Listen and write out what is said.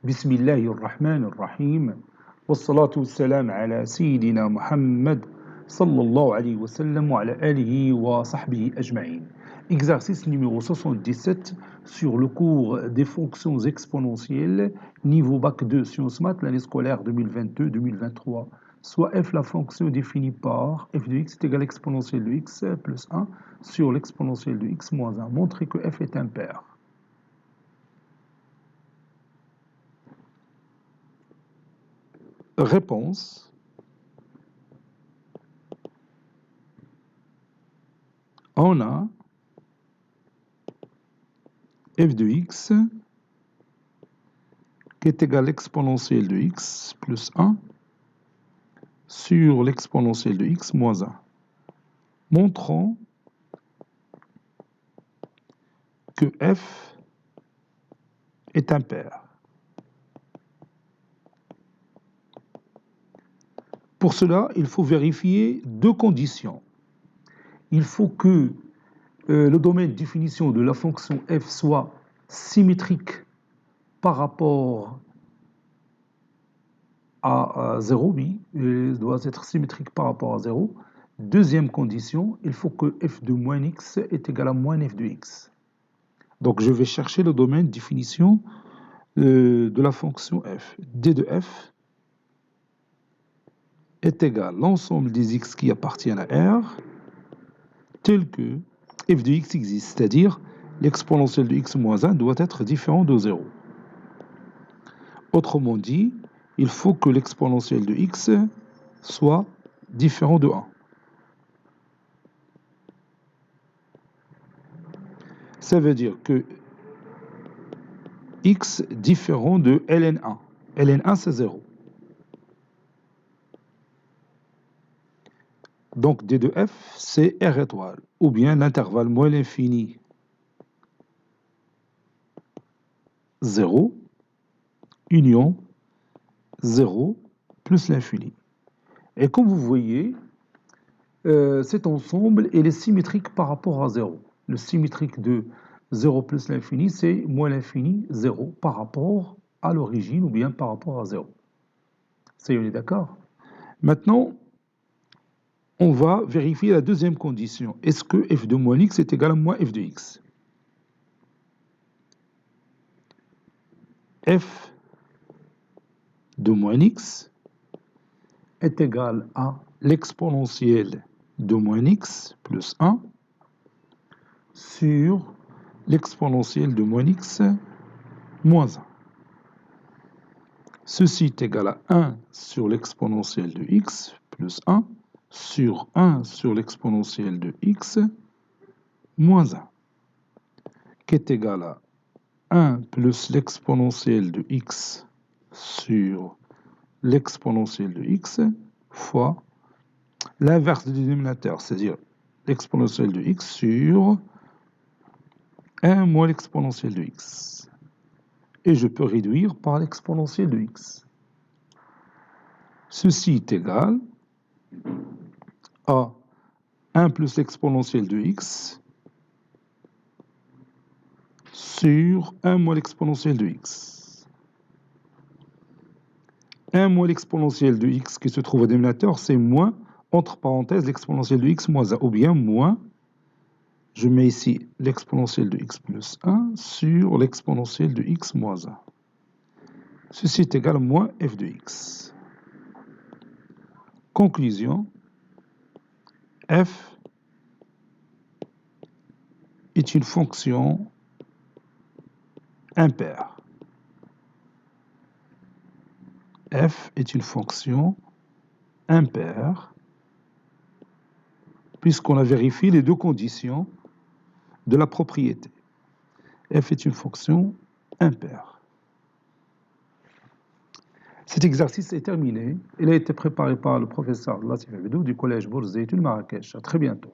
بسم الله الرحمن الرحيم والصلاة والسلام على سيدنا محمد صلى الله عليه وسلم وعلى آله وصحبه أجمعين. Exercice numéro 77 sur le cours des fonctions exponentielles, niveau bac 2 sciences maths, l'année scolaire 2022-2023. Soit f la fonction définie par f de x est égal à l'exponentielle de x plus 1 sur l'exponentielle de x moins 1. Montrer que f est impair. Réponse. On a f de x qui est égal à l'exponentielle de x plus 1 sur l'exponentielle de x moins 1. Montrons que f est impair. Pour cela, il faut vérifier deux conditions. Il faut que le domaine de définition de la fonction f soit symétrique par rapport à 0, oui, il doit être symétrique par rapport à 0. Deuxième condition, il faut que f de moins x est égal à moins f de x. Donc je vais chercher le domaine de définition de la fonction f. d de f est égal à l'ensemble des x qui appartiennent à R, tel que f de x existe, c'est-à-dire l'exponentielle de x moins 1 doit être différent de 0. Autrement dit, il faut que l'exponentielle de x soit différent de 1. Ça veut dire que x différent de ln1. ln1, c'est 0. Donc, d de f, c'est R étoile, ou bien l'intervalle moins l'infini 0, union 0 plus l'infini. Et comme vous voyez, cet ensemble il est symétrique par rapport à 0. Le symétrique de 0 plus l'infini, c'est moins l'infini 0 par rapport à l'origine ou bien par rapport à 0. Ça y est, on est d'accord? Maintenant, on va vérifier la deuxième condition. Est-ce que f de moins x est égal à moins f de x? F de moins x est égal à l'exponentielle de moins x plus 1 sur l'exponentielle de moins x moins 1. Ceci est égal à 1 sur l'exponentielle de x plus 1 sur 1 sur l'exponentielle de x moins 1, qui est égal à 1 plus l'exponentielle de x sur l'exponentielle de x fois l'inverse du dénominateur, c'est-à-dire l'exponentielle de x sur 1 moins l'exponentielle de x. Et je peux réduire par l'exponentielle de x. Ceci est égal à 1 plus l'exponentielle de x sur 1 moins l'exponentielle de x. 1 moins l'exponentielle de x qui se trouve au dénominateur, c'est moins, entre parenthèses, l'exponentielle de x moins 1, ou bien moins, je mets ici l'exponentielle de x plus 1 sur l'exponentielle de x moins 1. Ceci est égal à moins f de x. Conclusion, f est une fonction impaire. F est une fonction impaire puisqu'on a vérifié les deux conditions de la propriété. F est une fonction impaire. Cet exercice est terminé. Il a été préparé par le professeur Latif Abedou du collège Bourz Zeytoun Marrakech. À très bientôt.